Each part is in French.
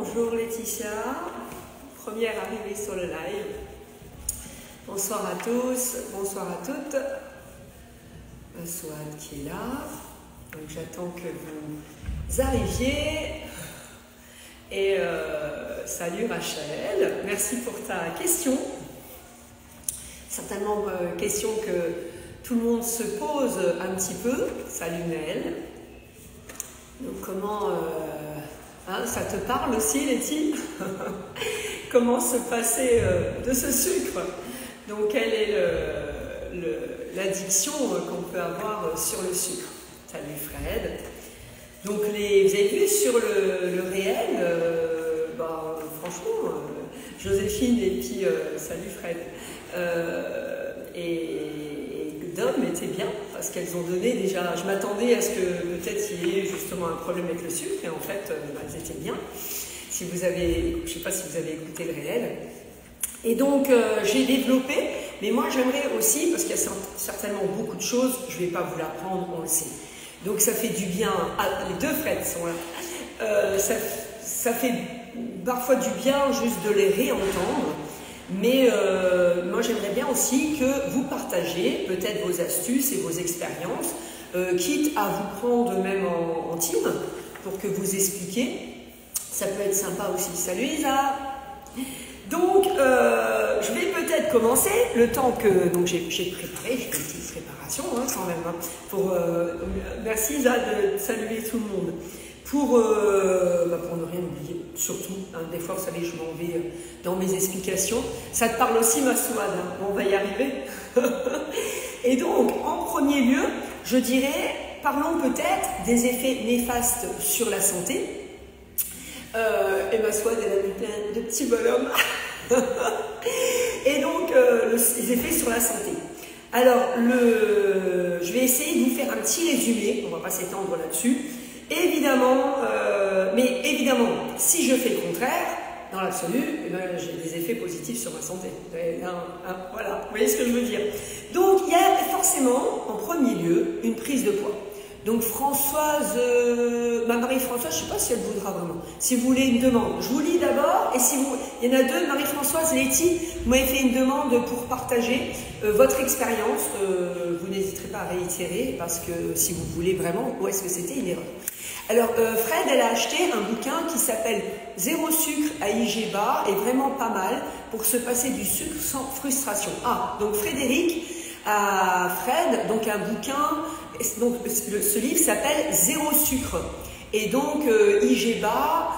bonjour Laetitia, première arrivée sur le live. Bonsoir à tous, bonsoir à toutes. Swad qui est là, donc j'attends que vous arriviez. Et salut Rachel, merci pour ta question. Certainement question que tout le monde se pose un petit peu. Salut Mel. Donc comment... ça te parle aussi, Letty? Comment se passer de ce sucre? Donc, quelle est l'addiction qu'on peut avoir sur le sucre? Salut Fred. Donc, vous avez vu sur le réel, franchement, Joséphine et puis, salut Fred, et Dom étaient bien parce qu'elles ont donné déjà. Je m'attendais à ce que peut-être il y ait justement un problème avec le sucre, et en fait, elles étaient bien. Si vous avez, je ne sais pas si vous avez écouté le réel. Et donc, j'ai développé, mais moi j'aimerais aussi, parce qu'il y a certainement beaucoup de choses, je ne vais pas vous l'apprendre, on le sait. Donc, ça fait du bien. Les deux Fred sont là. Ça fait parfois du bien juste de les réentendre. Mais moi, j'aimerais bien aussi que vous partagiez peut-être vos astuces et vos expériences, quitte à vous prendre même en team pour que vous expliquiez. Ça peut être sympa aussi. Salut Isa. Donc, je vais peut-être commencer le temps que... Donc, j'ai préparé, j'ai une petite préparation quand même. Merci Isa de saluer tout le monde. Pour ne rien oublier, surtout, des fois, vous savez, je m'en vais dans mes explications. Ça te parle aussi, ma Souad, on va y arriver. Et donc, en premier lieu, je dirais, parlons peut-être des effets néfastes sur la santé. Et ma Souad, elle a mis plein de petits bonhommes. Et donc, les effets sur la santé. Alors, je vais essayer de vous faire un petit résumé, on ne va pas s'étendre là-dessus. Évidemment, mais évidemment, si je fais le contraire, dans l'absolu, j'ai des effets positifs sur ma santé. Voilà, vous voyez ce que je veux dire. Donc, il y a forcément, en premier lieu, une prise de poids. Donc, Françoise, ma Marie-Françoise, je ne sais pas si elle voudra vraiment. Si vous voulez une demande, je vous lis d'abord. Et si vous, il y en a deux, Marie-Françoise, Letty, vous m'avez fait une demande pour partager votre expérience. Vous n'hésiterez pas à réitérer parce que si vous voulez vraiment, où est-ce que c'était une erreur. Alors, Fred, elle a acheté un bouquin qui s'appelle « Zéro sucre à IG bas » et vraiment pas mal pour se passer du sucre sans frustration. Ah, donc Frédéric à Fred, donc un bouquin, donc ce livre s'appelle « Zéro sucre ». Et donc, IG bas,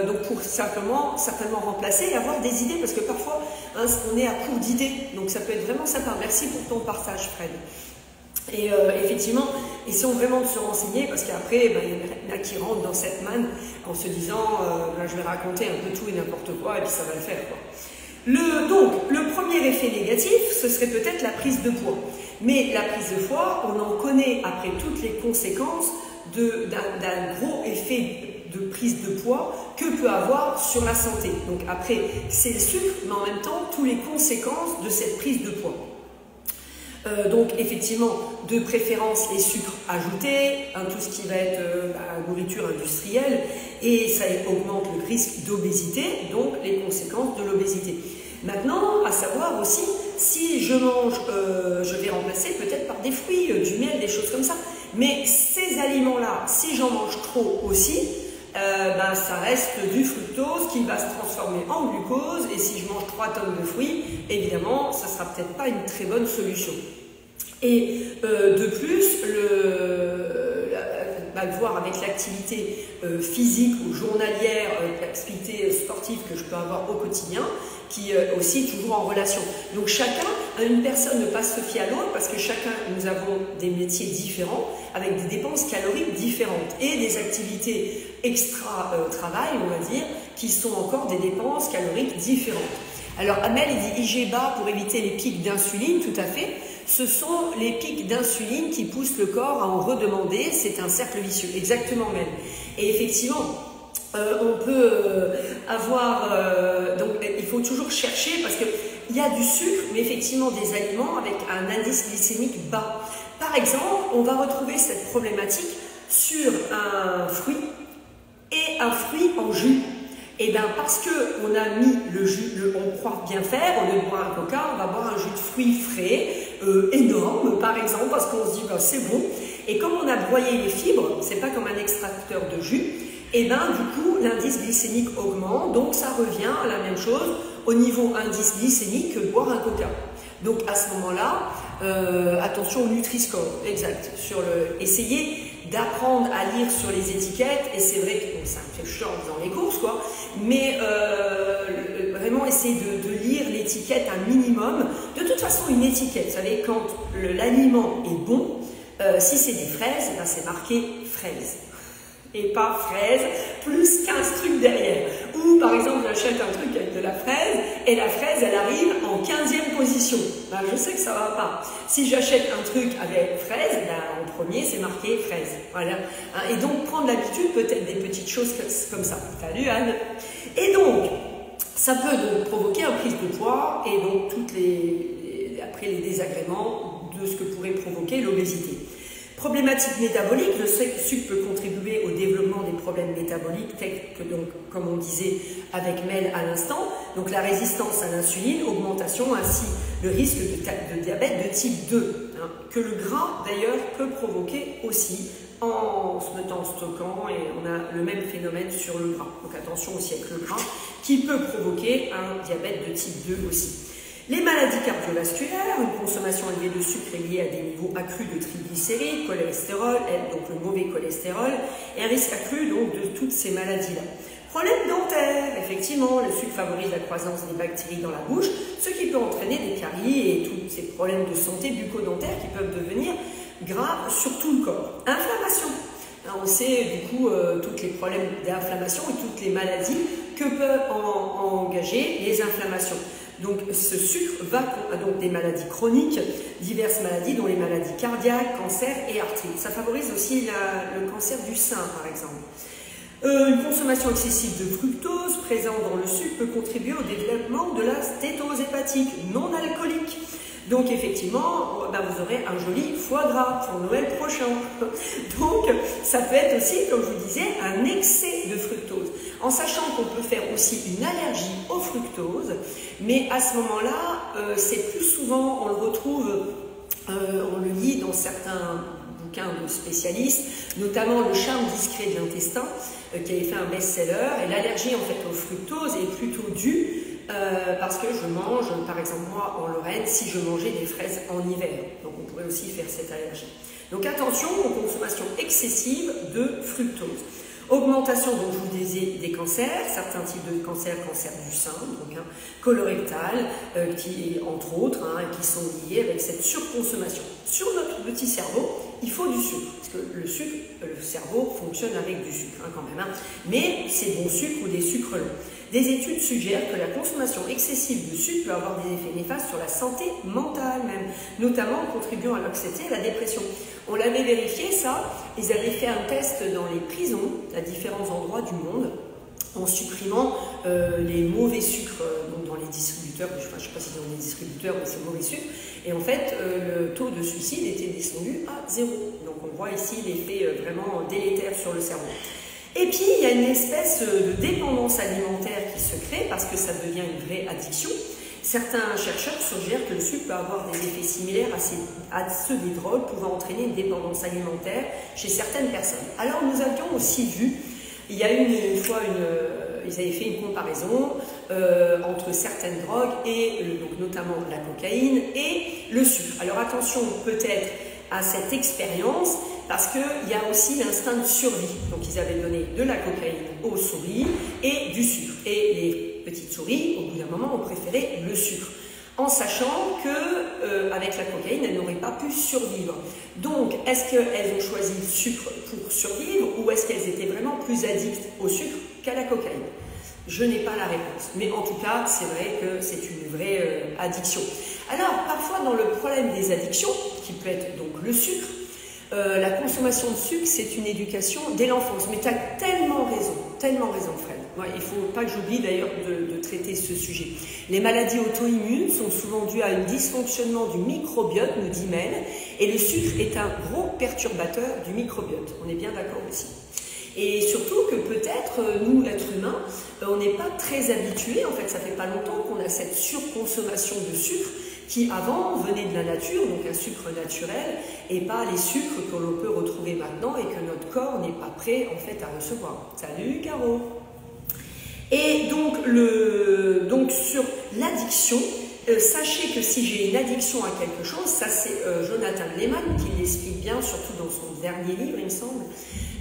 donc pour certainement remplacer et avoir des idées, parce que parfois, on est à court d'idées, donc ça peut être vraiment sympa. Merci pour ton partage, Fred. Et effectivement, essayons vraiment de se renseigner parce qu'après, il y en a qui rentrent dans cette manne en se disant je vais raconter un peu tout et n'importe quoi et puis ça va le faire, quoi. Donc, le premier effet négatif, ce serait peut-être la prise de poids. Mais la prise de poids, on en connaît après toutes les conséquences d'un gros effet de prise de poids que peut avoir sur la santé. Donc après, c'est le sucre, mais en même temps, toutes les conséquences de cette prise de poids. Donc effectivement, de préférence les sucres ajoutés, tout ce qui va être nourriture industrielle, et ça augmente le risque d'obésité, donc les conséquences de l'obésité. Maintenant, à savoir aussi, si je mange, je vais remplacer peut-être par des fruits, du miel, des choses comme ça, mais ces aliments-là, si j'en mange trop aussi, ça reste du fructose qui va se transformer en glucose, et si je mange 3 tonnes de fruits, évidemment, ça ne sera peut-être pas une très bonne solution. Et de plus, voir avec l'activité physique ou journalière, l'activité sportive que je peux avoir au quotidien, qui est aussi toujours en relation. Donc chacun, une personne ne pas se fier à l'autre parce que chacun, nous avons des métiers différents avec des dépenses caloriques différentes et des activités extra-travail, on va dire, qui sont encore des dépenses caloriques différentes. Alors Amel dit IG bas pour éviter les pics d'insuline, tout à fait. Ce sont les pics d'insuline qui poussent le corps à en redemander, c'est un cercle vicieux, exactement même. Et effectivement, on peut avoir, donc il faut toujours chercher parce qu'il y a du sucre, mais effectivement des aliments avec un indice glycémique bas. Par exemple, on va retrouver cette problématique sur un fruit et un fruit en jus. Et bien parce qu'on a mis le jus, on croit bien faire, au lieu de boire un coca, on va boire un jus de fruits frais, énorme par exemple, parce qu'on se dit ben, c'est bon. Et comme on a broyé les fibres, c'est pas comme un extracteur de jus, et bien du coup l'indice glycémique augmente, donc ça revient à la même chose au niveau indice glycémique que de boire un coca. Donc à ce moment-là, attention au Nutri-Score, exact, essayez d'apprendre à lire sur les étiquettes, et c'est vrai que bon, ça me fait chiant dans les courses, quoi, mais vraiment essayer de lire l'étiquette un minimum. De toute façon, une étiquette, vous savez, quand l'aliment est bon, si c'est des fraises, ben c'est marqué fraises. Et pas fraise, plus 15 trucs derrière. Ou par exemple, j'achète un truc avec de la fraise, et la fraise, elle arrive en 15e position. Ben, je sais que ça va pas. Si j'achète un truc avec fraise, ben, en premier, c'est marqué fraise. Voilà. Et donc, prendre l'habitude, peut-être des petites choses comme ça. Salut Anne. Et donc, ça peut donc provoquer une prise de poids, et donc après les désagréments de ce que pourrait provoquer l'obésité. Problématique métabolique, le sucre peut contribuer au développement des problèmes métaboliques tels que, donc, comme on disait avec Mel à l'instant, donc la résistance à l'insuline, augmentation ainsi le risque de diabète de type 2, hein, que le gras d'ailleurs peut provoquer aussi en se mettant en stockant, et on a le même phénomène sur le gras. Donc attention aussi avec le gras qui peut provoquer un diabète de type 2 aussi. Les maladies cardiovasculaires, une consommation élevée de sucre est liée à des niveaux accrus de triglycérides, cholestérol, donc le mauvais cholestérol, et un risque accru donc de toutes ces maladies-là. Problème dentaire, effectivement, le sucre favorise la croissance des bactéries dans la bouche, ce qui peut entraîner des caries et tous ces problèmes de santé bucco-dentaire qui peuvent devenir graves sur tout le corps. Inflammation. On sait du coup tous les problèmes d'inflammation et toutes les maladies que peuvent engager les inflammations. Donc ce sucre va donc des maladies chroniques, diverses maladies dont les maladies cardiaques, cancer et arthrite. Ça favorise aussi le cancer du sein par exemple. Une consommation excessive de fructose présente dans le sucre peut contribuer au développement de la stéatose hépatique non alcoolique. Donc effectivement, ben vous aurez un joli foie gras pour Noël prochain. Donc ça peut être aussi, comme je vous disais, un excès de fructose. En sachant qu'on peut faire aussi une allergie au fructose, mais à ce moment-là, c'est plus souvent, on le retrouve, on le lit dans certains bouquins de spécialistes, notamment Le charme discret de l'intestin, qui avait fait un best-seller, et l'allergie en fait au fructose est plutôt due parce que je mange, par exemple moi en Lorraine, si je mangeais des fraises en hiver, donc on pourrait aussi faire cette allergie. Donc attention aux consommations excessives de fructose. Augmentation, donc je vous disais, des cancers, certains types de cancers, cancer du sein, donc colorectal, qui entre autres, qui sont liés avec cette surconsommation. Sur notre petit cerveau, il faut du sucre, parce que le sucre, le cerveau fonctionne avec du sucre quand même, mais c'est bon sucre ou des sucres lents. Des études suggèrent que la consommation excessive de sucre peut avoir des effets néfastes sur la santé mentale même, notamment en contribuant à l'anxiété et à la dépression. On l'avait vérifié ça, ils avaient fait un test dans les prisons à différents endroits du monde en supprimant les mauvais sucres donc dans les distributeurs, je ne sais pas si dans les distributeurs mais c'est mauvais sucre, et en fait le taux de suicide était descendu à 0. Donc on voit ici l'effet vraiment délétère sur le cerveau. Et puis, il y a une espèce de dépendance alimentaire qui se crée parce que ça devient une vraie addiction. Certains chercheurs suggèrent que le sucre peut avoir des effets similaires à ceux des drogues, pouvant entraîner une dépendance alimentaire chez certaines personnes. Alors, nous avions aussi vu, il y a une fois, ils avaient fait une comparaison entre certaines drogues, et donc notamment la cocaïne et le sucre. Alors, attention peut-être à cette expérience, parce qu'il y a aussi l'instinct de survie. Donc ils avaient donné de la cocaïne aux souris et du sucre. Et les petites souris, au bout d'un moment, ont préféré le sucre, en sachant qu'avec la cocaïne, elles n'auraient pas pu survivre. Donc, est-ce qu'elles ont choisi le sucre pour survivre, ou est-ce qu'elles étaient vraiment plus addictes au sucre qu'à la cocaïne? Je n'ai pas la réponse. Mais en tout cas, c'est vrai que c'est une vraie addiction. Alors, parfois, dans le problème des addictions, qui peut être donc le sucre, la consommation de sucre, c'est une éducation dès l'enfance. Mais tu as tellement raison Fred. Ouais, il ne faut pas que j'oublie d'ailleurs de traiter ce sujet. Les maladies auto-immunes sont souvent dues à un dysfonctionnement du microbiote, nous dit Mel, et le sucre est un gros perturbateur du microbiote. On est bien d'accord aussi. Et surtout que peut-être, nous, êtres humains, on n'est pas très habitués, en fait, ça fait pas longtemps qu'on a cette surconsommation de sucre qui avant venait de la nature, donc un sucre naturel, et pas les sucres que l'on peut retrouver maintenant et que notre corps n'est pas prêt en fait à recevoir. Salut Caro! Et donc sur l'addiction, sachez que si j'ai une addiction à quelque chose, ça c'est Jonathan Lehman qui l'explique bien, surtout dans son dernier livre il me semble,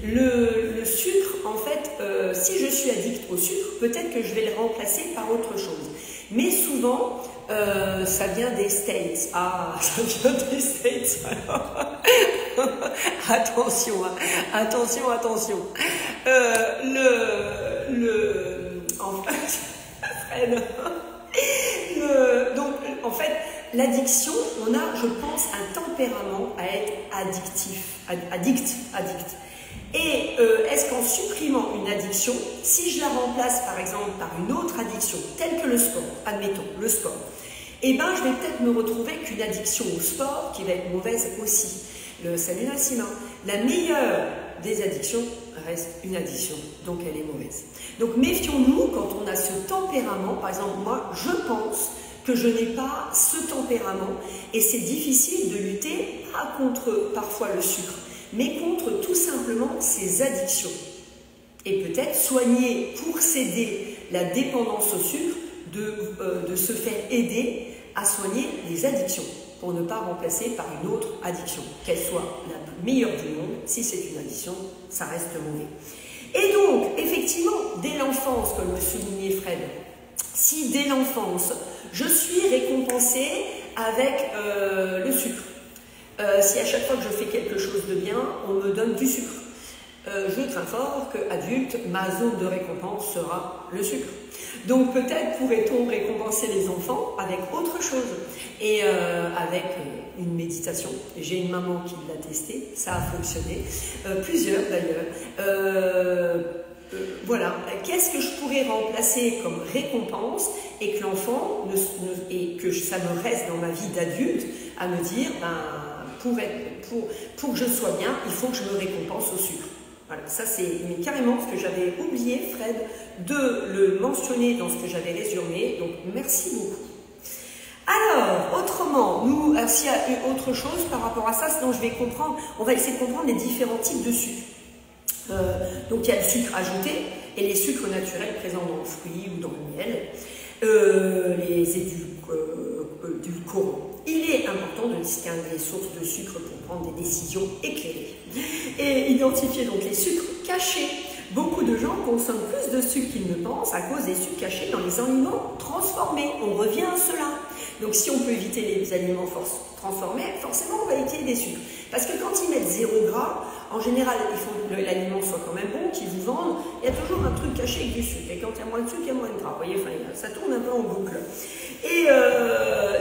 le sucre, en fait, si je suis addict au sucre, peut-être que je vais le remplacer par autre chose. Mais souvent, ça vient des States. Ah, ça vient des States. Attention, hein. Attention, attention. En fait, Fred. Donc, en fait, l'addiction, on a, je pense, un tempérament à être addict. Et est-ce qu'en supprimant une addiction, si je la remplace par exemple par une autre addiction, telle que le sport, admettons, le sport, eh bien je vais peut-être me retrouver qu'une addiction au sport qui va être mauvaise aussi. Salut Nassima, la meilleure des addictions reste une addiction, donc elle est mauvaise. Donc méfions-nous quand on a ce tempérament, par exemple moi je pense que je n'ai pas ce tempérament et c'est difficile de lutter pas contre parfois le sucre, mais contre tout simplement ces addictions. Et peut-être soigner pour s'aider la dépendance au sucre, de se faire aider à soigner les addictions, pour ne pas remplacer par une autre addiction, qu'elle soit la meilleure du monde, si c'est une addiction, ça reste mauvais. Et donc, effectivement, dès l'enfance, comme le soulignait Fred, si dès l'enfance, je suis récompensée avec le sucre, si à chaque fois que je fais quelque chose de bien, on me donne du sucre. Je crains fort qu'adulte, ma zone de récompense sera le sucre. Donc peut-être pourrait-on récompenser les enfants avec autre chose. Et avec une méditation. J'ai une maman qui l'a testé, ça a fonctionné. Plusieurs d'ailleurs. Voilà, qu'est-ce que je pourrais remplacer comme récompense et que l'enfant, et que ça me reste dans ma vie d'adulte, à me dire, pour que je sois bien, il faut que je me récompense au sucre. Voilà, ça c'est carrément ce que j'avais oublié, Fred, de le mentionner dans ce que j'avais résumé, donc merci beaucoup. Alors, autrement, s'il y a eu autre chose par rapport à ça, sinon je vais comprendre, on va essayer de comprendre les différents types de sucre. Donc il y a le sucre ajouté et les sucres naturels présents dans le fruit ou dans le miel, les édulcorants. Il est important de distinguer les sources de sucre pour prendre des décisions éclairées et identifier donc les sucres cachés. Beaucoup de gens consomment plus de sucre qu'ils ne pensent à cause des sucres cachés dans les aliments transformés. On revient à cela. Donc si on peut éviter les aliments transformés, forcément on va éviter des sucres. Parce que quand ils mettent 0 gras, en général, il faut que l'aliment soit quand même bon, qu'ils vous vendent, il y a toujours un truc caché avec du sucre. Et quand il y a moins de sucre, il y a moins de gras. Vous voyez, enfin, ça tourne un peu en boucle. Et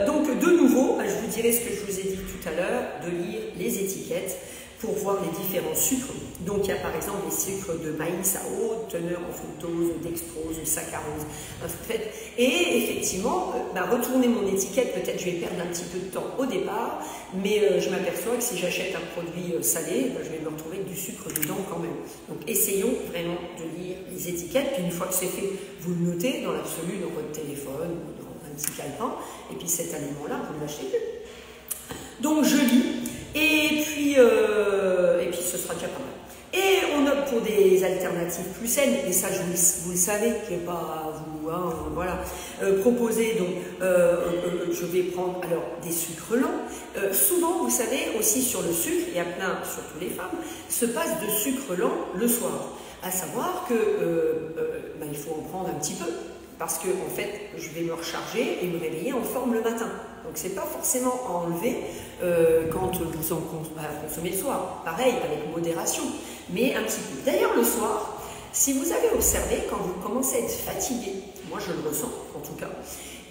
donc, de nouveau, je vous dirai ce que je vous ai dit tout à l'heure, de lire les étiquettes pour voir les différents sucres. Donc, il y a par exemple des sucres de maïs à haute teneur en fructose, dextrose, saccharose. En fait, et effectivement, retourner mon étiquette, peut-être je vais perdre un petit peu de temps au départ, mais je m'aperçois que si j'achète un produit salé, je vais me retrouver avec du sucre dedans quand même. Donc, essayons vraiment de lire les étiquettes, puis une fois que c'est fait, vous le notez dans l'absolu, dans votre téléphone, ou dans un petit calepin, et puis cet aliment-là, vous ne l'achetez plus. Donc, je lis. Et puis ce sera déjà pas mal. Et on opte pour des alternatives plus saines, et ça vous le savez, je ne vais pas vous proposer, donc je vais prendre alors des sucres lents. Souvent, vous savez, aussi sur le sucre, il y a plein, surtout les femmes, se passent de sucre lent le soir. À savoir que il faut en prendre un petit peu, parce que en fait, je vais me recharger et me réveiller en forme le matin. Donc c'est pas forcément à enlever quand vous en consommez le soir. Pareil, avec modération, mais un petit peu. D'ailleurs, le soir, si vous avez observé, quand vous commencez à être fatigué, moi je le ressens en tout cas,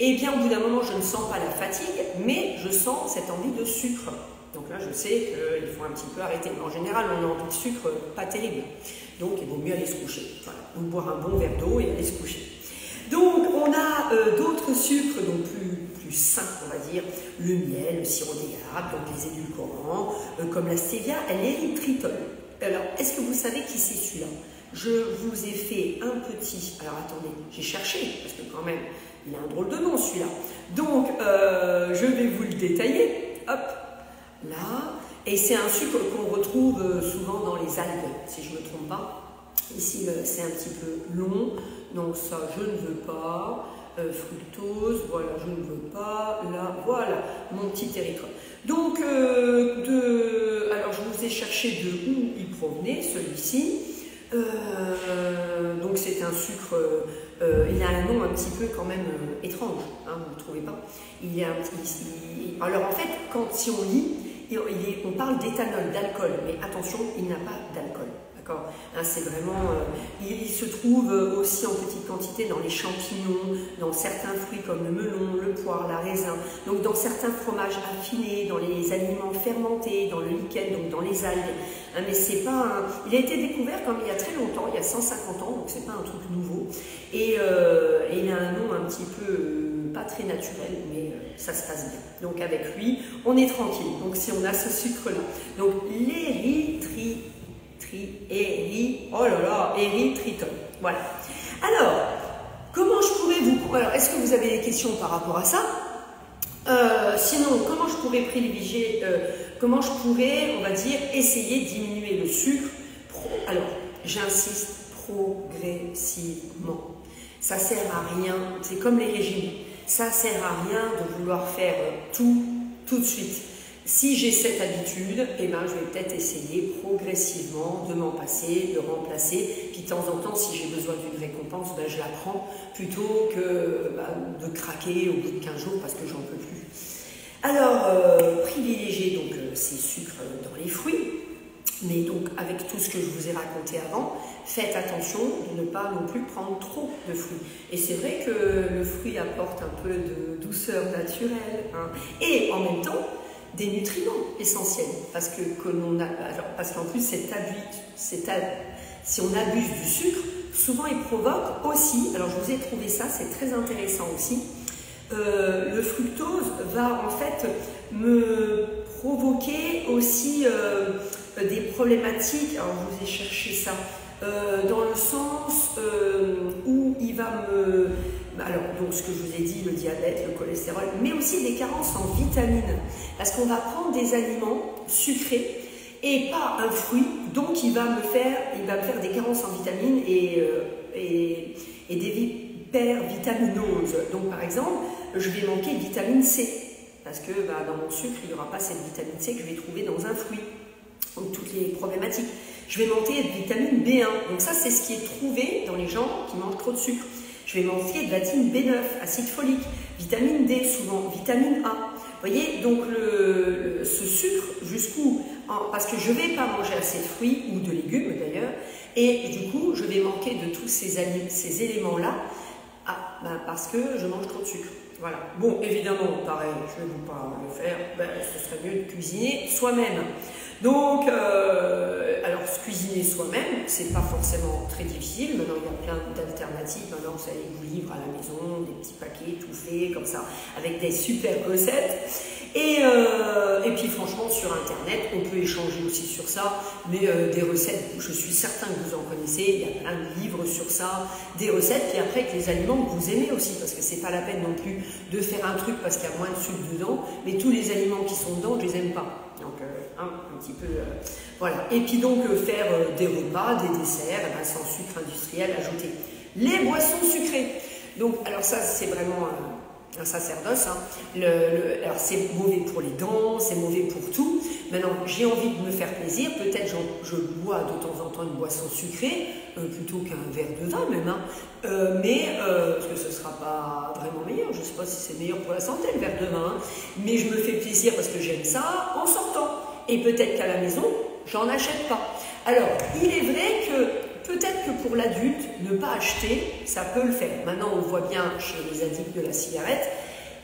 et bien au bout d'un moment, je ne sens pas la fatigue, mais je sens cette envie de sucre. Donc là, je sais qu'il faut un petit peu arrêter. En général, on a envie de sucre pas terrible. Donc il vaut mieux aller se coucher. Voilà. Donc boire un bon verre d'eau et aller se coucher. Donc on a d'autres sucres donc plus sains, on va dire, le miel, le sirop d'érable, donc les édulcorants, comme la stevia, elle érythritol. Alors, est-ce que vous savez qui c'est celui-là? Je vous ai fait un petit... Alors, attendez, j'ai cherché, parce que quand même, il a un drôle de nom, celui-là. Donc, je vais vous le détailler. Hop, là. Et c'est un sucre qu'on retrouve souvent dans les algues, si je ne me trompe pas. Ici, c'est un petit peu long. Donc, ça, je ne veux pas. Fructose, voilà, je ne veux pas. Là, voilà, mon petit érythrol. Donc, alors, je vous ai cherché de où il provenait, celui-ci. Donc c'est un sucre, il a un nom un petit peu quand même étrange, hein, vous ne trouvez pas? Il est un petit, alors en fait, si on lit, on parle d'éthanol, d'alcool, mais attention, il n'a pas d'alcool, d'accord? Hein, c'est vraiment, il se trouve aussi en petite quantité dans les champignons, dans certains fruits comme le melon, le poire, la raisin, donc dans certains fromages affinés, dans les aliments fermentés, dans le lichen, donc dans les algues. Hein, mais c'est pas il a été découvert comme il y a très longtemps, il y a 150 ans, donc c'est pas un truc nouveau. Et il a un nom un petit peu pas très naturel, mais ça se passe bien. Donc avec lui, on est tranquille. Donc si on a ce sucre-là. Donc l'érythritol. Voilà. Alors, comment je pourrais vous... Alors, est-ce que vous avez des questions par rapport à ça? Sinon, comment je pourrais privilégier, comment je pourrais, on va dire, essayer de diminuer le sucre? Alors, j'insiste, progressivement. Ça sert à rien, c'est comme les régimes. Ça sert à rien de vouloir faire tout de suite. Si j'ai cette habitude, eh ben, je vais peut-être essayer progressivement de m'en passer, de remplacer. Puis de temps en temps, si j'ai besoin d'une récompense, ben, je la prends plutôt que de craquer au bout de 15 jours parce que j'en peux plus. Alors, privilégier donc ces sucres dans les fruits. Mais donc, avec tout ce que je vous ai raconté avant, faites attention de ne pas non plus prendre trop de fruits. Et c'est vrai que le fruit apporte un peu de douceur naturelle, hein, et en même temps, des nutriments essentiels. Parce qu'en plus, si on abuse du sucre, souvent il provoque aussi, alors je vous ai trouvé ça, c'est très intéressant aussi, le fructose va en fait me provoquer aussi des problématiques, alors je vous ai cherché ça, dans le sens où il va me... Alors, donc ce que je vous ai dit, le diabète, le cholestérol, mais aussi des carences en vitamines. Parce qu'on va prendre des aliments sucrés et pas un fruit, donc il va me faire des carences en vitamines et des hypervitaminoses. Donc par exemple, je vais manquer de vitamine C, parce que dans mon sucre, il n'y aura pas cette vitamine C que je vais trouver dans un fruit. Donc toutes les problématiques. Je vais manquer de vitamine B1. Donc ça, c'est ce qui est trouvé dans les gens qui mangent trop de sucre. Je vais manquer de vitamine B9, acide folique, vitamine D souvent, vitamine A. Vous voyez, donc ce sucre, jusqu'où? Parce que je ne vais pas manger assez de fruits ou de légumes d'ailleurs, et du coup, je vais manquer de tous ces éléments-là parce que je mange trop de sucre. Voilà. Bon, évidemment, pareil, je ne vais pas le faire, ce serait mieux de cuisiner soi-même. Donc, alors cuisiner soi-même, c'est pas forcément très difficile. Maintenant, il y a plein d'alternatives. Maintenant, vous savez, vous livrent à la maison des petits paquets tout faits comme ça, avec des super recettes. Et puis, franchement, sur Internet, on peut échanger aussi sur ça. Mais des recettes, je suis certain que vous en connaissez. Il y a plein de livres sur ça, des recettes. Puis après, avec les aliments que vous aimez aussi, parce que c'est pas la peine non plus de faire un truc parce qu'il y a moins de sucre dedans. Mais tous les aliments qui sont dedans, je les aime pas. Donc, un petit peu, voilà. Et puis donc, faire des repas, des desserts, sans sucre industriel ajouté. Les boissons sucrées. Donc, alors ça, c'est vraiment un sacerdoce. Hein. Alors, c'est mauvais pour les dents, c'est mauvais pour tout. Maintenant, j'ai envie de me faire plaisir. Peut-être je bois de temps en temps une boisson sucrée, plutôt qu'un verre de vin même. Hein. Parce que ce ne sera pas vraiment meilleur. Je ne sais pas si c'est meilleur pour la santé, le verre de vin. Hein. Mais je me fais plaisir parce que j'aime ça en sortant. Et peut-être qu'à la maison, j'en achète pas. Alors, il est vrai que peut-être que pour l'adulte, ne pas acheter, ça peut le faire. Maintenant, on voit bien chez les addicts de la cigarette,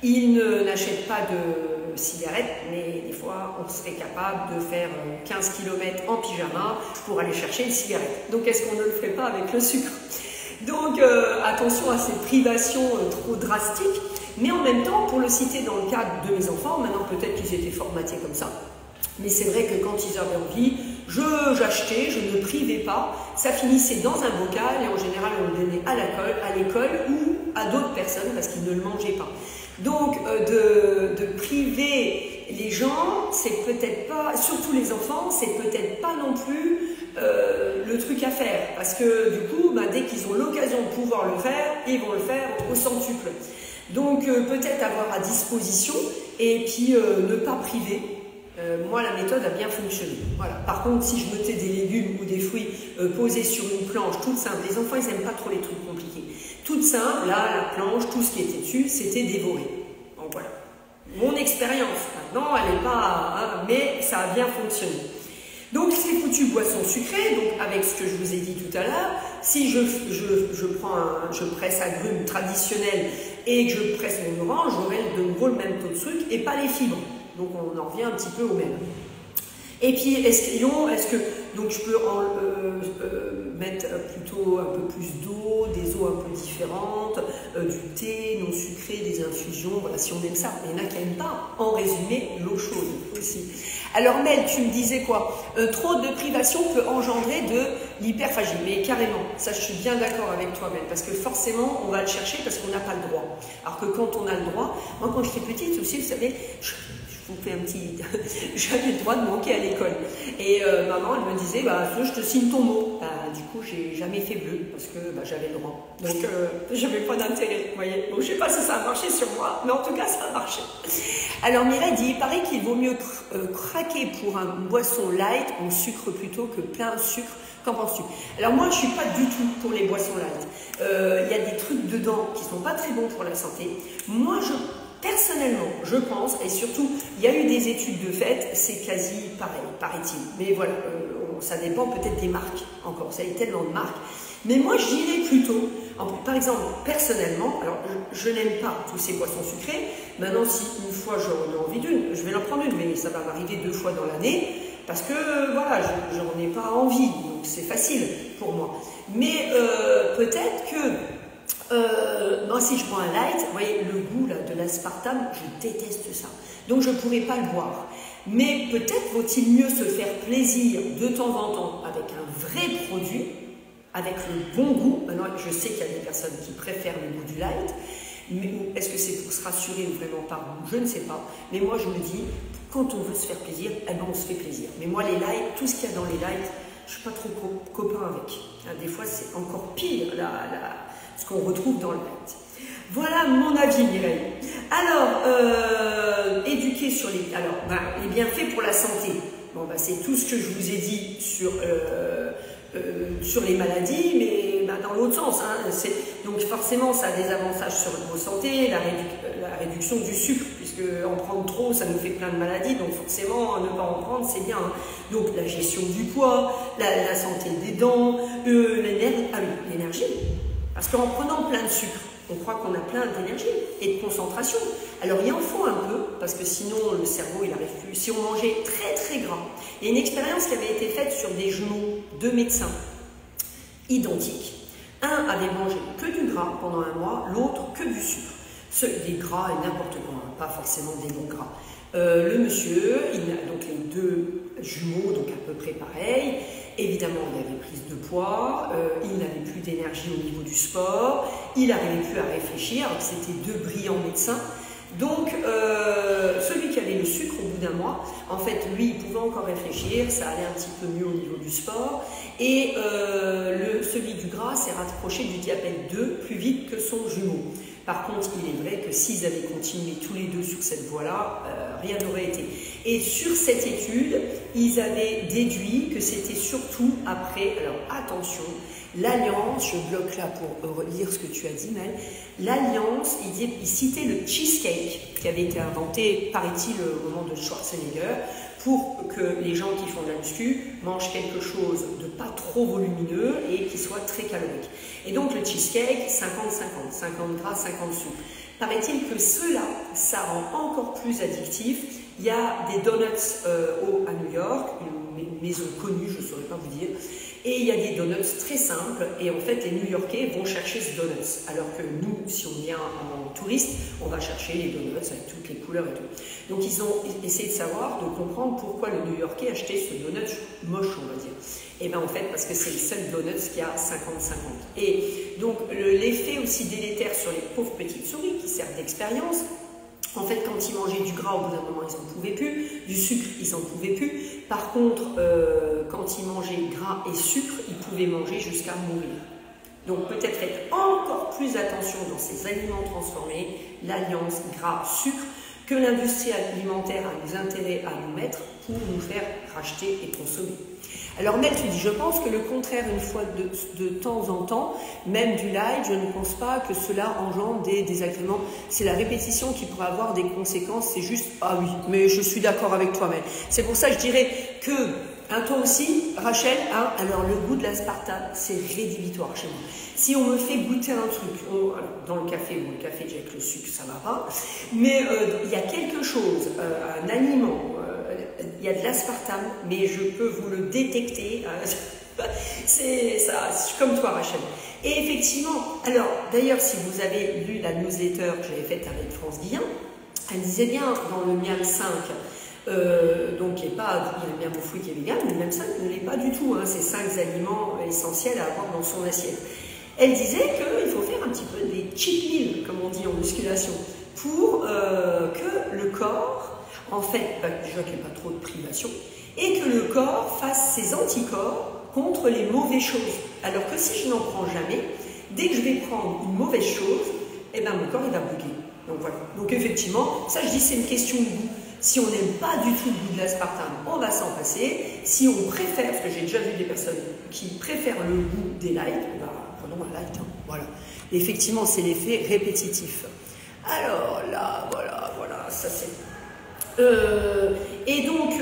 ils n'achètent pas de cigarettes, mais des fois, on serait capable de faire 15 km en pyjama pour aller chercher une cigarette. Donc, est-ce qu'on ne le ferait pas avec le sucre? Donc, attention à ces privations trop drastiques. Mais en même temps, pour le citer dans le cadre de mes enfants, maintenant peut-être qu'ils étaient formatés comme ça, mais c'est vrai que quand ils avaient envie, j'achetais, je ne privais pas, ça finissait dans un bocal et en général on le donnait à l'école ou à d'autres personnes parce qu'ils ne le mangeaient pas. Donc de priver les gens, c'est peut-être pas, surtout les enfants, c'est peut-être pas non plus le truc à faire parce que du coup, dès qu'ils ont l'occasion de pouvoir le faire, ils vont le faire au centuple. Donc peut-être avoir à disposition et puis ne pas priver. Moi, la méthode a bien fonctionné. Voilà. Par contre, si je mettais des légumes ou des fruits posés sur une planche toute simple, les enfants, ils n'aiment pas trop les trucs compliqués. Toute simple, là, la planche, tout ce qui était dessus, c'était dévoré. Donc voilà. Mon expérience, maintenant, elle n'est pas... mais ça a bien fonctionné. Donc, c'est foutu boisson sucrée, donc avec ce que je vous ai dit tout à l'heure, si je presse agrumes traditionnel et que je presse mon orange, j'aurai de nouveau le même taux de sucre et pas les fibres. Donc on en revient un petit peu au même. Et puis donc je peux mettre plutôt un peu plus d'eau, des eaux un peu différentes, du thé non sucré, des infusions, voilà, si on aime ça. Il y en a qui n'aiment pas. En résumé, l'eau chaude aussi. Alors Mel, tu me disais quoi? Trop de privation peut engendrer de l'hyperphagie. Mais carrément, ça je suis bien d'accord avec toi Mel, parce que forcément on va le chercher parce qu'on n'a pas le droit. Alors que quand on a le droit, moi quand j'étais petite aussi, vous savez, je vous fais un petit... J'avais le droit de manquer à l'école. Et maman, elle me disait, je te signe ton mot. Du coup, j'ai jamais fait bleu parce que j'avais le droit. Donc, j'avais pas d'intérêt, vous voyez. Donc, je sais pas si ça a marché sur moi, mais en tout cas, ça a marché. Alors, Mireille dit, il paraît qu'il vaut mieux craquer pour une boisson light en sucre plutôt que plein sucre. Qu'en penses-tu? Alors, moi, je suis pas du tout pour les boissons light. Il y a des trucs dedans qui sont pas très bons pour la santé. Moi, personnellement, je pense, et surtout, il y a eu des études de fait, c'est quasi pareil, paraît-il. Mais voilà, ça dépend peut-être des marques, encore, ça y est tellement de marques. Mais moi, je dirais plutôt, par exemple, personnellement, alors je n'aime pas tous ces boissons sucrées. Maintenant, si une fois j'en ai envie d'une, je vais en prendre une, mais ça va m'arriver 2 fois dans l'année, parce que, voilà, j'en ai pas envie, donc c'est facile pour moi. Mais peut-être que moi, si je prends un light, vous voyez, le goût là, de l'aspartame, je déteste ça. Donc, je ne pourrais pas le boire. Mais peut-être vaut-il mieux se faire plaisir de temps en temps avec un vrai produit, avec le bon goût. Maintenant, je sais qu'il y a des personnes qui préfèrent le goût du light. Mais est-ce que c'est pour se rassurer ou vraiment par goût? Je ne sais pas. Mais moi, je me dis, quand on veut se faire plaisir, on se fait plaisir. Mais moi, les lights, tout ce qu'il y a dans les lights, je ne suis pas trop copain avec. Des fois, c'est encore pire, ce qu'on retrouve dans le light. Voilà mon avis, Mireille. Alors, éduquer sur les bienfaits pour la santé. Bon, c'est tout ce que je vous ai dit sur les maladies, mais dans l'autre sens. Donc forcément, ça a des avantages sur vos santé, la réduction du sucre, puisque en prendre trop, ça nous fait plein de maladies, donc forcément, ne pas en prendre, c'est bien. Donc la gestion du poids, la santé des dents, l'énergie. Parce qu'en prenant plein de sucre, on croit qu'on a plein d'énergie et de concentration. Alors il en faut un peu, parce que sinon le cerveau il n'arrive plus. Si on mangeait très très gras, il y a une expérience qui avait été faite sur des jumeaux, 2 médecins identiques. Un avait mangé que du gras pendant 1 mois, l'autre que du sucre. Des gras et n'importe quoi, pas forcément des bons gras. Le monsieur, donc les 2 jumeaux, donc à peu près pareil. Évidemment, il avait prise de poids, il n'avait plus d'énergie au niveau du sport, il n'arrivait plus à réfléchir, alors que c'était 2 brillants médecins. Donc, celui qui avait le sucre au bout d'1 mois, en fait, lui, il pouvait encore réfléchir, ça allait un petit peu mieux au niveau du sport, et celui du gras s'est rapproché du diabète 2 plus vite que son jumeau. Par contre, il est vrai que s'ils avaient continué tous les 2 sur cette voie-là, rien n'aurait été. Et sur cette étude, ils avaient déduit que c'était surtout après, alors attention, l'alliance, je bloque là pour lire ce que tu as dit, Mel, l'alliance, il citait le cheesecake qui avait été inventé, paraît-il, au moment de Schwarzenegger, pour que les gens qui font de la muscu mangent quelque chose de pas trop volumineux et qui soit très calorique. Et donc le cheesecake, 50-50, 50 gras, 50 sucre. Paraît-il que cela, ça rend encore plus addictif. Il y a des donuts à New York, une maison connue, je ne saurais pas vous dire, Et il y a des donuts très simples, et en fait les New-Yorkais vont chercher ce donuts, alors que nous, si on vient en touriste, on va chercher les donuts avec toutes les couleurs et tout. Donc ils ont essayé de savoir, de comprendre pourquoi le New-Yorkais achetait ce donut moche, on va dire. Et bien en fait parce que c'est le seul donut qui a 50-50. Et donc l'effet aussi délétère sur les pauvres petites souris qui servent d'expérience. En fait, quand ils mangeaient du gras, au bout d'un moment, ils n'en pouvaient plus. Du sucre, ils n'en pouvaient plus. Par contre, quand ils mangeaient gras et sucre, ils pouvaient manger jusqu'à mourir. Donc, peut-être faites encore plus attention dans ces aliments transformés, l'alliance gras-sucre, que l'industrie alimentaire a nous intérêt à nous mettre pour nous faire racheter et consommer. Alors Mel, tu dis, je pense que le contraire, une fois de temps en temps, même du light, je ne pense pas que cela engendre des désagréments. C'est la répétition qui pourrait avoir des conséquences, c'est juste, ah oui, mais je suis d'accord avec toi, Mel. C'est pour ça que je dirais que, toi aussi, Rachel, alors le goût de l'aspartame, c'est rédhibitoire chez moi. Si on me fait goûter un truc, dans le café, bon, le café avec le sucre, ça va pas, mais il y a quelque chose, un aliment, il y a de l'aspartame, mais je peux vous le détecter. C'est ça, je suis comme toi, Rachel. Et effectivement, alors d'ailleurs, si vous avez lu la newsletter que j'avais faite avec France Guillain, elle disait bien dans le miam 5, donc qui n'est pas le miam au fruit qui est vegan, le miam 5 ne l'est pas du tout, hein, c'est 5 aliments essentiels à avoir dans son assiette. Elle disait qu'il faut faire un petit peu des cheat meals, comme on dit en musculation, pour que le corps, en fait, déjà qu'il n'y ait pas trop de privation, et que le corps fasse ses anticorps contre les mauvaises choses. Alors que si je n'en prends jamais, dès que je vais prendre une mauvaise chose, eh ben mon corps il va bugger. Donc voilà. Donc effectivement, ça je dis c'est une question de goût. Si on n'aime pas du tout le goût de l'aspartame, on va s'en passer. Si on préfère, parce que j'ai déjà vu des personnes qui préfèrent le goût des light, ben, prenons un light, hein, voilà. Et effectivement, c'est l'effet répétitif. Alors là, voilà, ça c'est... et donc,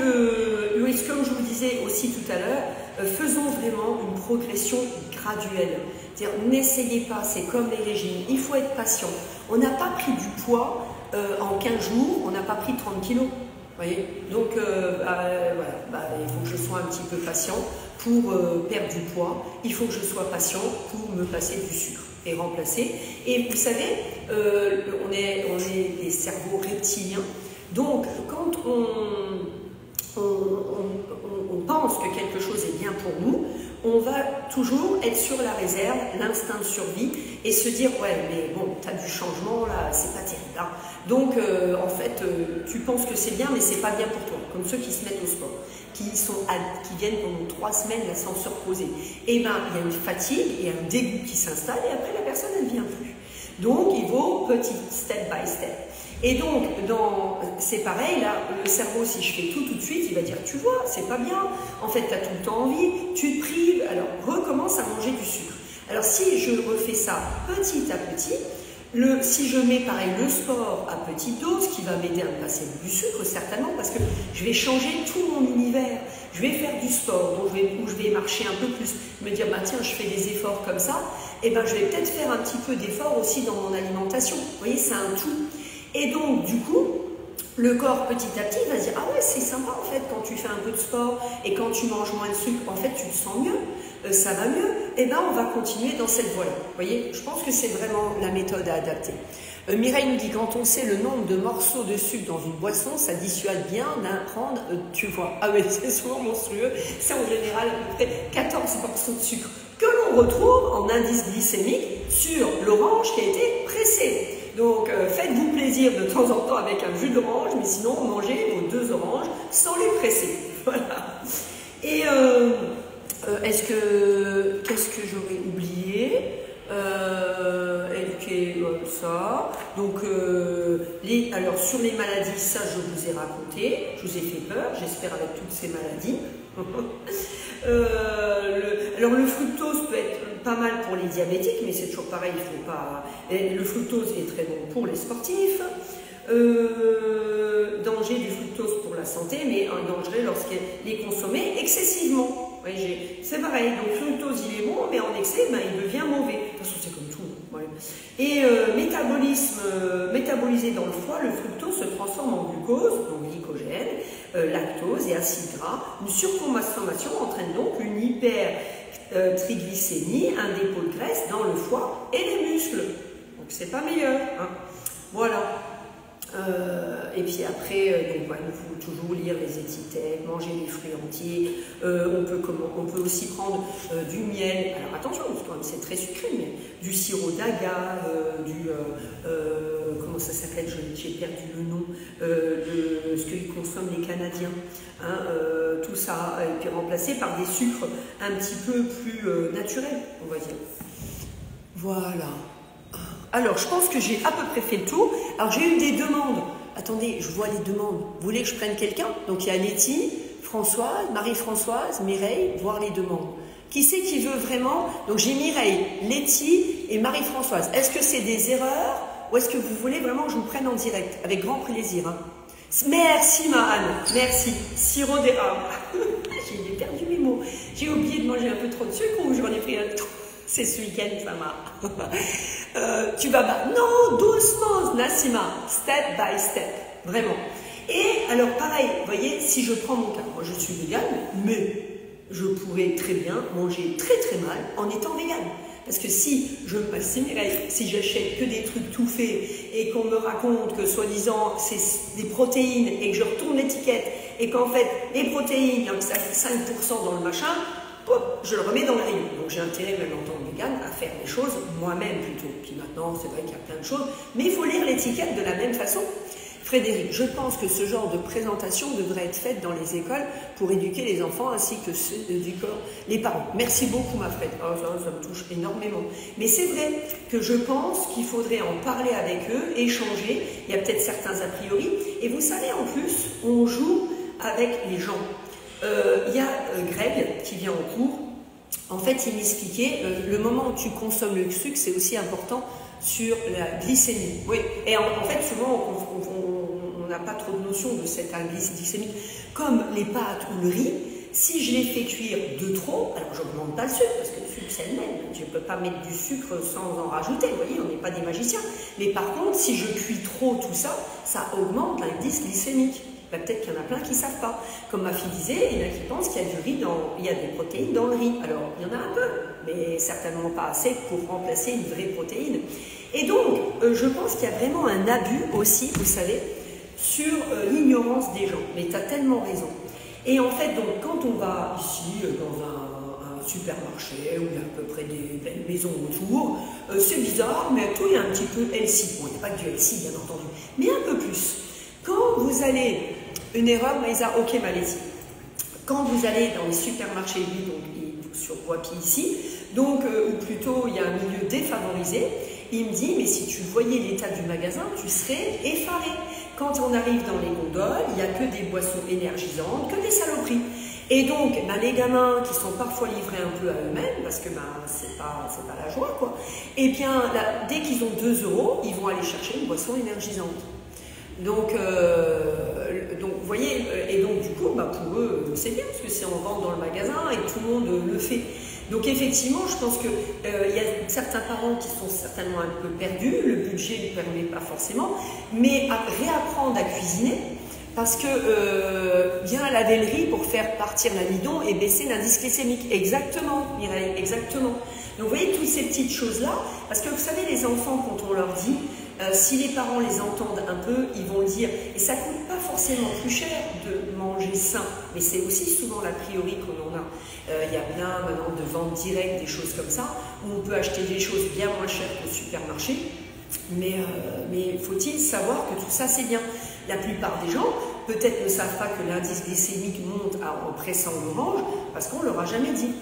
Louis, comme je vous disais aussi tout à l'heure, faisons vraiment une progression graduelle. C'est-à-dire, n'essayez pas, c'est comme les régimes, il faut être patient. On n'a pas pris du poids en 15 jours, on n'a pas pris 30 kilos. Voyez, donc, voilà, il faut que je sois un petit peu patient pour perdre du poids. Il faut que je sois patient pour me passer du sucre et remplacer. Et vous savez, on est des cerveaux reptiliens. Donc, quand on pense que quelque chose est bien pour nous, on va toujours être sur la réserve, l'instinct de survie, et se dire, ouais, mais bon, tu as du changement, là, c'est pas terrible. Hein. Donc, en fait, tu penses que c'est bien, mais c'est pas bien pour toi. Comme ceux qui se mettent au sport, qui viennent pendant 3 semaines là, sans se reposer. Et bien, il y a une fatigue et un dégoût qui s'installe, et après, la personne, elle ne vient plus. Donc, il faut petit, step by step. Et donc, c'est pareil, là, le cerveau, si je fais tout de suite, il va dire, tu vois, c'est pas bien, en fait, tu as tout le temps envie, tu te prives, alors recommence à manger du sucre. Alors, si je refais ça petit à petit, si je mets, pareil, le sport à petite dose, qui va m'aider à me passer du sucre, certainement, parce que je vais changer tout mon univers. Je vais faire du sport, donc où je vais marcher un peu plus, me dire, bah, tiens, je fais des efforts comme ça, et ben, je vais peut-être faire un petit peu d'effort aussi dans mon alimentation. Vous voyez, c'est un tout. Et donc, du coup, le corps, petit à petit, va se dire, ah ouais, c'est sympa, en fait, quand tu fais un peu de sport et quand tu manges moins de sucre, en fait, tu te sens mieux, ça va mieux. Et bien, on va continuer dans cette voie-là. Vous voyez, je pense que c'est vraiment la méthode à adapter. Mireille nous dit, quand on sait le nombre de morceaux de sucre dans une boisson, ça dissuade bien d'en prendre, tu vois. Ah oui, c'est souvent monstrueux. C'est en général à peu près 14 morceaux de sucre que l'on retrouve en indice glycémique sur l'orange qui a été pressée. Donc, faites-vous plaisir de temps en temps avec un jus d'orange, mais sinon, mangez vos 2 oranges sans les presser. Voilà. Et qu'est-ce que j'aurais oublié? Éduquer ça. Donc, alors sur les maladies, ça je vous ai raconté, je vous ai fait peur, j'espère avec toutes ces maladies. Alors le fructose peut être pas mal pour les diabétiques, mais c'est toujours pareil, il faut pas. Le fructose est très bon pour les sportifs. Danger du fructose pour la santé, mais un danger lorsqu'il est consommé excessivement. C'est pareil, donc le fructose il est bon, mais en excès, ben, il devient mauvais. De toute façon, c'est comme tout. Ouais. Et métabolisé dans le foie, le fructose se transforme en glucose, donc glycogène, lactose et acide gras. Une surconsommation entraîne donc une hypertriglycémie, un dépôt de graisse dans le foie et les muscles. Donc c'est pas meilleur. Hein. Voilà. Et puis après, donc, ouais, il faut toujours lire les étiquettes, manger des fruits entiers. On peut aussi prendre du miel. Alors attention, parce que c'est très sucré, mais du sirop d'agave, comment ça s'appelle, j'ai perdu le nom, ce que consomment les Canadiens. Hein, tout ça, et puis remplacé par des sucres un petit peu plus naturels, on va dire. Voilà. Alors, je pense que j'ai à peu près fait le tour. Alors, j'ai eu des demandes. Attendez, je vois les demandes. Vous voulez que je prenne quelqu'un? Donc, il y a Letty, Françoise, Marie-Françoise, Mireille, voir les demandes. Qui c'est qui veut vraiment? Donc, j'ai Mireille, Letty et Marie-Françoise. Est-ce que c'est des erreurs ou est-ce que vous voulez vraiment que je vous prenne en direct? Avec grand plaisir. Hein. Merci, Anne. Merci. Sirop d'érable. J'ai perdu mes mots. J'ai oublié de manger un peu trop de sucre ou j'en ai pris un trop. C'est ce week-end, ça m'a. Tu vas pas. Non, doucement, Nassima. Step by step. Vraiment. Et alors, pareil, vous voyez, si je prends mon cas, moi je suis végane, mais je pourrais très bien manger très très mal en étant végane. Parce que si j'achète que des trucs tout faits et qu'on me raconte que soi-disant c'est des protéines et que je retourne l'étiquette et qu'en fait les protéines, il y a que ça fait 5% dans le machin, hop, je le remets dans le rayon. Donc j'ai intérêt, même en tant que végane, à faire des choses moi-même plutôt. Puis maintenant, c'est vrai qu'il y a plein de choses, mais il faut lire l'étiquette de la même façon. Frédéric, je pense que ce genre de présentation devrait être faite dans les écoles pour éduquer les enfants ainsi que ceux du corps, les parents. Merci beaucoup, ma Fred. Oh, ça me touche énormément. Mais c'est vrai que je pense qu'il faudrait en parler avec eux, échanger. Il y a peut-être certains a priori. Et vous savez, en plus, on joue avec les gens. Il y a Greg qui vient en cours. En fait, il m'expliquait, le moment où tu consommes le sucre, c'est aussi important sur la glycémie. Oui, et en fait, souvent, on n'a pas trop de notion de cette indice glycémique. Comme les pâtes ou le riz, si je les fais cuire de trop, alors j'augmente pas le sucre, parce que le sucre c'est le même, je ne peux pas mettre du sucre sans en rajouter, vous voyez, on n'est pas des magiciens. Mais par contre, si je cuis trop tout ça, ça augmente l'indice glycémique. Ben, peut-être qu'il y en a plein qui ne savent pas. Comme ma fille disait, il y en a qui pensent qu'il y a du riz il y a des protéines dans le riz. Alors, il y en a un peu, mais certainement pas assez pour remplacer une vraie protéine. Et donc, je pense qu'il y a vraiment un abus aussi, vous savez, sur l'ignorance des gens. Mais tu as tellement raison. Et en fait, donc, quand on va ici dans un supermarché où il y a à peu près des belles maisons autour, c'est bizarre, mais tout est un petit peu healthy. Bon, il n'y a pas que du healthy, bien entendu, mais un peu plus. Quand vous allez, une erreur, Maïsa, ok, Malaisie. Quand vous allez dans les supermarchés, lui, donc sur Wapi ici, donc, ou plutôt il y a un milieu défavorisé, il me dit, mais si tu voyais l'état du magasin, tu serais effaré. Quand on arrive dans les gondoles, il n'y a que des boissons énergisantes, que des saloperies. Et donc, ben, les gamins qui sont parfois livrés un peu à eux-mêmes, parce que ben, c'est pas la joie, quoi, et bien, là, dès qu'ils ont 2 €, ils vont aller chercher une boisson énergisante. Donc, vous voyez, et donc du coup, bah, pour eux, c'est bien, parce que c'est en vente dans le magasin et tout le monde le fait. Donc effectivement, je pense qu'il y a certains parents qui sont certainement un peu perdus, le budget ne permet pas forcément, mais à réapprendre à cuisiner, parce que bien laver le riz pour faire partir l'amidon et baisser l'indice glycémique. Exactement, Mireille, exactement. Donc vous voyez toutes ces petites choses-là, parce que vous savez, les enfants, quand on leur dit, si les parents les entendent un peu, ils vont le dire. Et ça ne coûte pas forcément plus cher de manger sain, mais c'est aussi souvent l'a priori qu'on en a. Il y a plein maintenant de ventes directes, des choses comme ça, où on peut acheter des choses bien moins chères qu'au supermarché. Mais faut-il savoir que tout ça c'est bien. La plupart des gens peut-être ne savent pas que l'indice glycémique monte en pressant l'orange parce qu'on ne leur a jamais dit.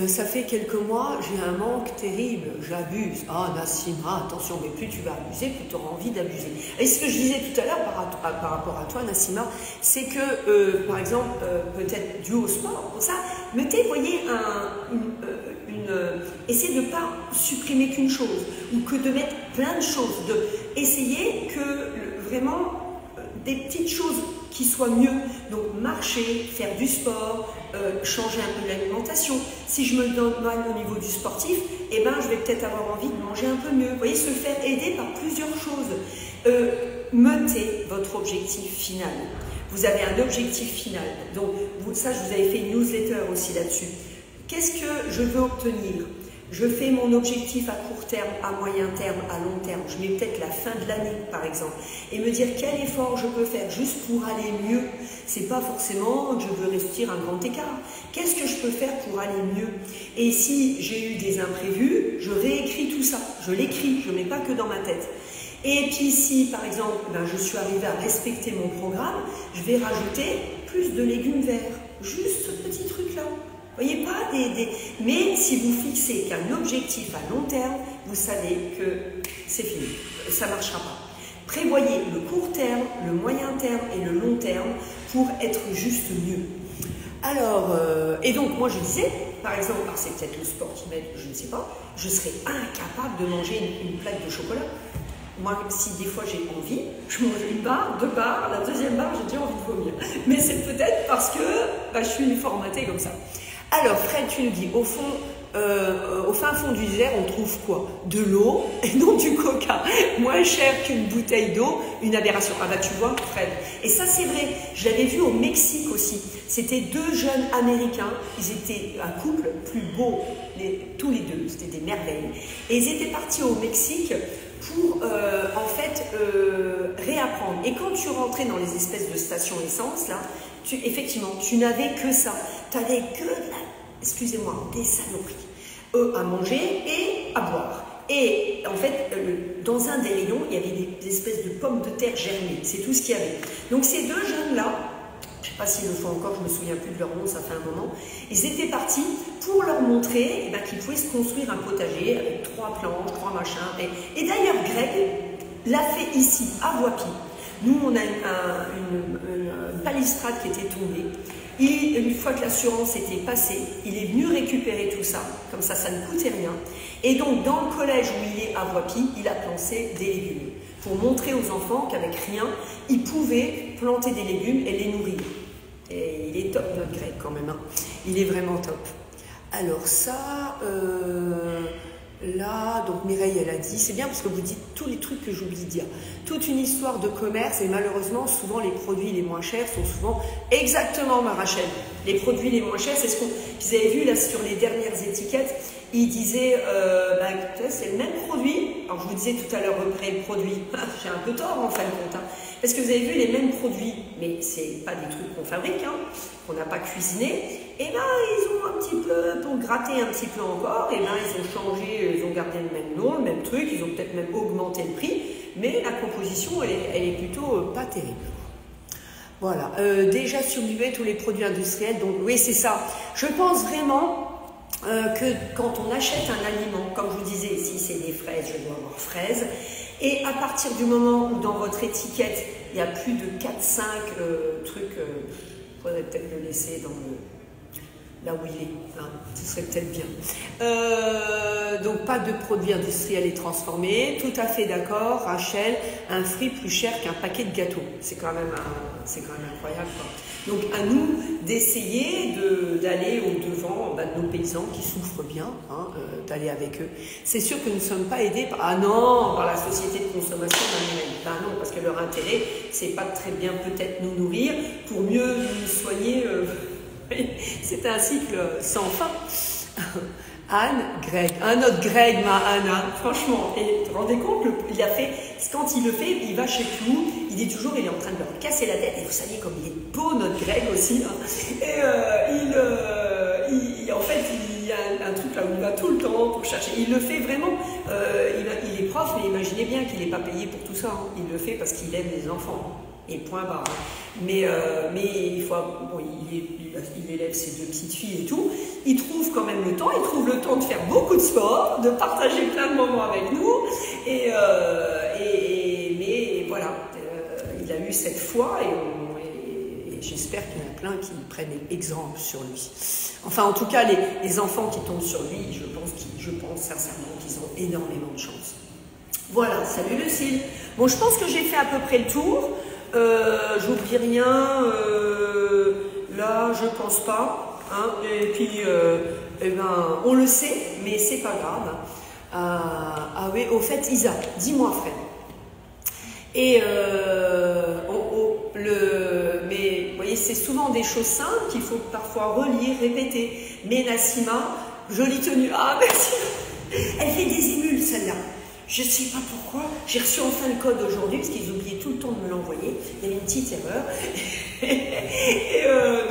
Ça fait quelques mois, j'ai un manque terrible, j'abuse. Ah, Nassima, attention, mais plus tu vas abuser, plus tu auras envie d'abuser. Et ce que je disais tout à l'heure par rapport à toi, Nassima, c'est que, par exemple, peut-être dû au sport, comme ça, mettez, voyez, essayez de ne pas supprimer qu'une chose, ou que de mettre plein de choses, essayez que vraiment des petites choses qui soit mieux. Donc marcher, faire du sport, changer un peu l'alimentation. Si je me donne mal au niveau du sportif, eh ben, je vais peut-être avoir envie de manger un peu mieux. Vous voyez, se faire aider par plusieurs choses. Mettez votre objectif final. Vous avez un objectif final. Donc ça, je vous avais fait une newsletter aussi là-dessus. Qu'est-ce que je veux obtenir? Je fais mon objectif à court terme, à moyen terme, à long terme. Je mets peut-être la fin de l'année, par exemple. Et me dire quel effort je peux faire juste pour aller mieux. C'est pas forcément que je veux réussir un grand écart. Qu'est-ce que je peux faire pour aller mieux? Et si j'ai eu des imprévus, je réécris tout ça. Je l'écris, je ne mets pas que dans ma tête. Et puis si, par exemple, je suis arrivée à respecter mon programme, je vais rajouter plus de légumes verts. Juste ce petit truc-là. Vous voyez pas Mais si vous fixez qu'un objectif à long terme, vous savez que c'est fini, ça ne marchera pas. Prévoyez le court terme, le moyen terme et le long terme pour être juste mieux. Alors, et donc moi je disais, par exemple, c'est peut-être le sport qui m'aide, je ne sais pas, je serais incapable de manger une plaque de chocolat. Moi, si des fois j'ai envie, je mange une barre, 2 barres, la deuxième barre, j'ai déjà envie de vomir. Mais c'est peut-être parce que je suis formatée comme ça. Alors, Fred, tu nous dis, au fin fond du désert, on trouve quoi? De l'eau et non du coca. Moins cher qu'une bouteille d'eau, une aberration. Ah bah tu vois, Fred. Et ça, c'est vrai. Je l'avais vu au Mexique aussi. C'était 2 jeunes Américains. Ils étaient un couple plus beau, tous les deux. C'était des merveilles. Et ils étaient partis au Mexique pour, en fait, réapprendre. Et quand tu rentrais dans les espèces de stations essence, là, effectivement, tu n'avais que ça. Tu n'avais que, excusez-moi, des saloperies à manger et à boire. Et en fait, dans un des rayons, il y avait des espèces de pommes de terre germées. C'est tout ce qu'il y avait. Donc ces 2 jeunes-là, je ne sais pas s'ils le font encore, je ne me souviens plus de leur nom, ça fait un moment, ils étaient partis pour leur montrer qu'ils pouvaient se construire un potager avec 3 planches, 3 machins. Et d'ailleurs, Greg l'a fait ici, à Voipy. Nous, on a une palistrade qui était tombée. Une fois que l'assurance était passée, il est venu récupérer tout ça. Comme ça, ça ne coûtait rien. Et donc, dans le collège où il est à Voipy, il a planté des légumes. Pour montrer aux enfants qu'avec rien, ils pouvaient planter des légumes et les nourrir. Et il est top, notre Greg, quand même. Hein. Il est vraiment top. Alors ça... Là, donc Mireille, elle a dit, c'est bien parce que vous dites tous les trucs que j'oublie de dire. Toute une histoire de commerce et malheureusement, souvent les produits les moins chers sont souvent exactement, ma Rachel. Les produits les moins chers, c'est ce qu'ils avaient vu là sur les dernières étiquettes. Ils disaient, c'est le même produit. Alors je vous disais tout à l'heure, repérez le produit. J'ai un peu tort en fin de compte. Hein. Parce que vous avez vu les mêmes produits, mais c'est pas des trucs qu'on fabrique, hein, qu'on n'a pas cuisiné. Et là, ils ont un petit peu, pour gratter un petit peu encore, et là, ils ont changé, ils ont gardé le même nom, le même truc, ils ont peut-être même augmenté le prix, mais la composition, elle est plutôt pas terrible. Voilà, déjà surveiller tous les produits industriels, donc oui, c'est ça. Je pense vraiment que quand on achète un aliment, comme je vous disais, si c'est des fraises, je dois avoir fraises, et à partir du moment où dans votre étiquette, il y a plus de 4-5 trucs, il faudrait peut-être le laisser dans là où il est, hein, ce serait peut-être bien. Donc pas de produits industriels et transformés, tout à fait d'accord, Rachel, un fruit plus cher qu'un paquet de gâteaux, c'est quand même incroyable, quoi. Donc à nous d'essayer d'aller au-devant de nos paysans qui souffrent bien, hein, d'aller avec eux. C'est sûr que nous ne sommes pas aidés par la société de consommation d'un non, parce que leur intérêt, c'est pas de très bien peut-être nous nourrir pour mieux nous soigner. C'est un cycle sans fin. Anne, Greg, un autre Greg, ma Anne, franchement, et vous vous rendez compte, il a fait, quand il le fait, il va chez Clou, il dit toujours, il est en train de leur casser la tête, et vous savez comme il est beau, notre Greg aussi, hein. Et en fait, il y a un truc là où il va tout le temps pour chercher, il le fait vraiment, il est prof, mais imaginez bien qu'il n'est pas payé pour tout ça, hein. Il le fait parce qu'il aime les enfants. Et point barre. Mais il faut, bon, il élève ses 2 petites filles et tout. Il trouve quand même le temps. Il trouve le temps de faire beaucoup de sport, de partager plein de moments avec nous. Mais voilà, il a eu cette foi et j'espère qu'il y en a plein qui prennent exemple sur lui. Enfin, en tout cas, les enfants qui tombent sur lui, je pense sincèrement qu'ils ont énormément de chance. Voilà, salut Lucille. Bon, je pense que j'ai fait à peu près le tour. j'oublie rien, là je pense pas, hein, et puis eh ben, on le sait, mais c'est pas grave. Ah oui, au fait Isa, dis-moi frère. Et mais vous voyez, c'est souvent des choses simples qu'il faut parfois relire, répéter. Mais Nassima, jolie tenue, ah merci, elle fait des émules celle-là. Je ne sais pas pourquoi, j'ai reçu enfin le code aujourd'hui, parce qu'ils oubliaient tout le temps de me l'envoyer, il y avait une petite erreur. Et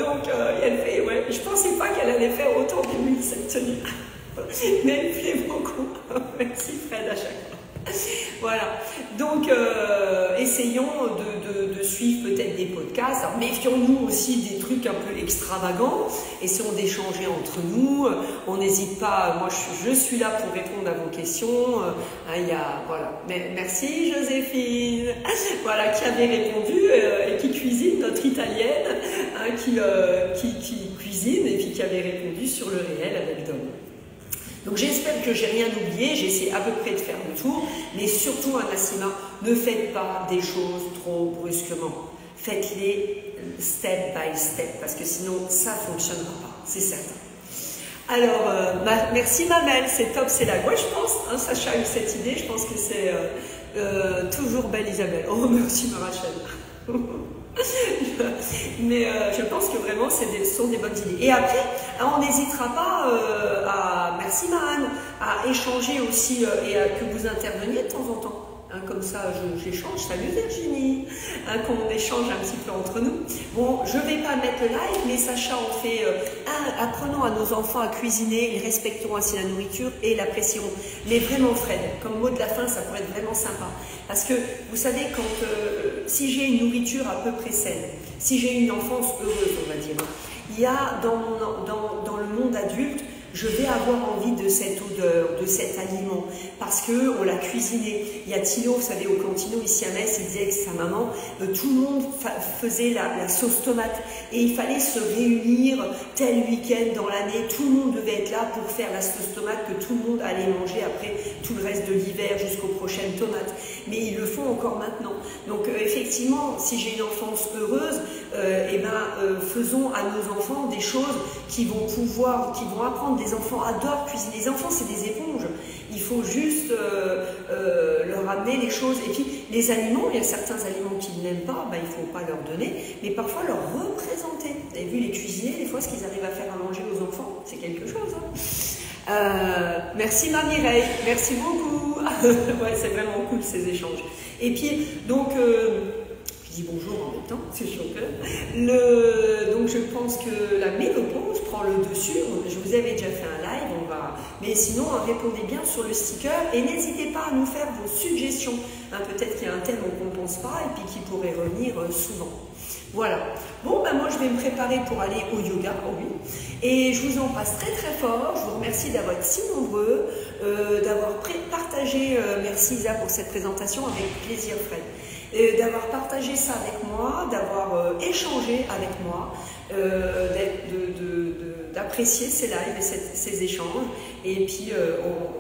donc, elle fait, ouais, je ne pensais pas qu'elle allait faire autant d'émules cette tenue. Mais elle plaît beaucoup. Merci Fred à chaque fois. Voilà, donc essayons de suivre peut-être des podcasts. Alors méfions-nous aussi des trucs un peu extravagants, essayons d'échanger entre nous. On n'hésite pas, moi je suis là pour répondre à vos questions. Voilà. Mais, merci Joséphine, voilà, qui avait répondu et qui cuisine, notre italienne, hein, qui cuisine et puis qui avait répondu sur le réel avec Dom. Donc j'espère que j'ai rien oublié, j'ai essayé à peu près de faire le tour, mais surtout, Nassima, ne faites pas des choses trop brusquement. Faites-les step by step, parce que sinon ça ne fonctionnera pas, c'est certain. Alors, merci Mamel, c'est top, c'est la gouache, je pense, hein, Sacha a eu cette idée, je pense que c'est toujours belle Isabelle. Oh, merci ma Rachel. Mais je pense que vraiment ce sont des bonnes idées. Et après, hein, on n'hésitera pas merci Mahan, à échanger aussi et à que vous interveniez de temps en temps. Hein, comme ça, j'échange. Salut Virginie, hein, qu'on échange un petit peu entre nous. Bon, je ne vais pas mettre le live, mais Sacha en fait apprenons à nos enfants à cuisiner, ils respecteront ainsi la nourriture et l'apprécieront. Mais vraiment, Fred, comme mot de la fin, ça pourrait être vraiment sympa. Parce que, vous savez, si j'ai une nourriture à peu près saine, si j'ai une enfance heureuse, on va dire, il y a dans le monde adulte, je vais avoir envie de cette odeur, de cet aliment, parce qu'on l'a cuisiné. Il y a Tino, vous savez, au Cantino, ici à Metz, il disait avec sa maman, tout le monde faisait la sauce tomate, et il fallait se réunir tel week-end dans l'année, tout le monde devait être là pour faire la sauce tomate que tout le monde allait manger après tout le reste de l'hiver jusqu'aux prochaines tomates. Mais ils le font encore maintenant. Donc effectivement, si j'ai une enfance heureuse, faisons à nos enfants des choses qui vont apprendre. Les enfants adorent cuisiner. Les enfants, c'est des éponges. Il faut juste leur amener les choses. Et puis, les aliments, il y a certains aliments qu'ils n'aiment pas, il ne faut pas leur donner, mais parfois leur représenter. Vous avez vu les cuisiniers, des fois, ce qu'ils arrivent à faire à manger aux enfants, c'est quelque chose. Hein. Merci ma Mireille, merci beaucoup. Ouais, c'est vraiment cool ces échanges. Et puis, donc... je dis bonjour en même temps, c'est choquant. Donc je pense que la ménopause prend le dessus. Je vous avais déjà fait un live, mais sinon répondez bien sur le sticker et n'hésitez pas à nous faire vos suggestions. Hein, peut-être qu'il y a un thème qu'on ne pense pas et puis qui pourrait revenir souvent. Voilà. Bon, moi je vais me préparer pour aller au yoga, oui. Et je vous embrasse très très fort. Je vous remercie d'avoir été si nombreux, d'avoir partagé. Merci Isa pour cette présentation, avec plaisir Fred. D'avoir partagé ça avec moi, d'avoir échangé avec moi, d'apprécier ces lives et ces échanges. Et puis,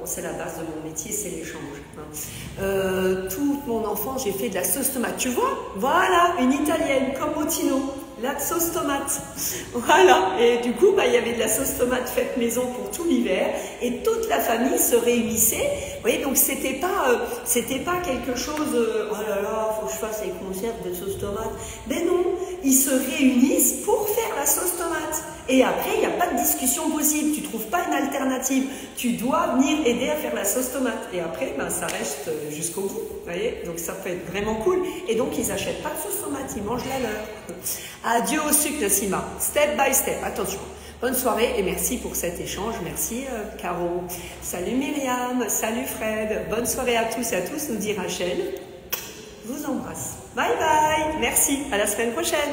c'est la base de mon métier, c'est l'échange. Hein. Toute mon enfance, j'ai fait de la sauce tomate. Tu vois? Voilà, une italienne comme Motino. La sauce tomate, voilà, et du coup il y avait de la sauce tomate faite maison pour tout l'hiver et toute la famille se réunissait. Vous voyez, donc c'était pas quelque chose oh là là, faut que je fasse les conserves de sauce tomate. Ben non, ils se réunissent pour faire la sauce tomate et après il n'y a pas de discussion possible, tu trouves pas une alternative, tu dois venir aider à faire la sauce tomate et après ça reste jusqu'au bout, vous voyez, donc ça peut être vraiment cool. Et donc ils n'achètent pas de sauce tomate, ils mangent la leur. Adieu au sucre, Nassima. Step by step. Attention. Bonne soirée et merci pour cet échange. Merci, Caro. Salut, Myriam. Salut, Fred. Bonne soirée à tous et à tous, nous dit Rachel. Je vous embrasse. Bye bye. Merci. À la semaine prochaine.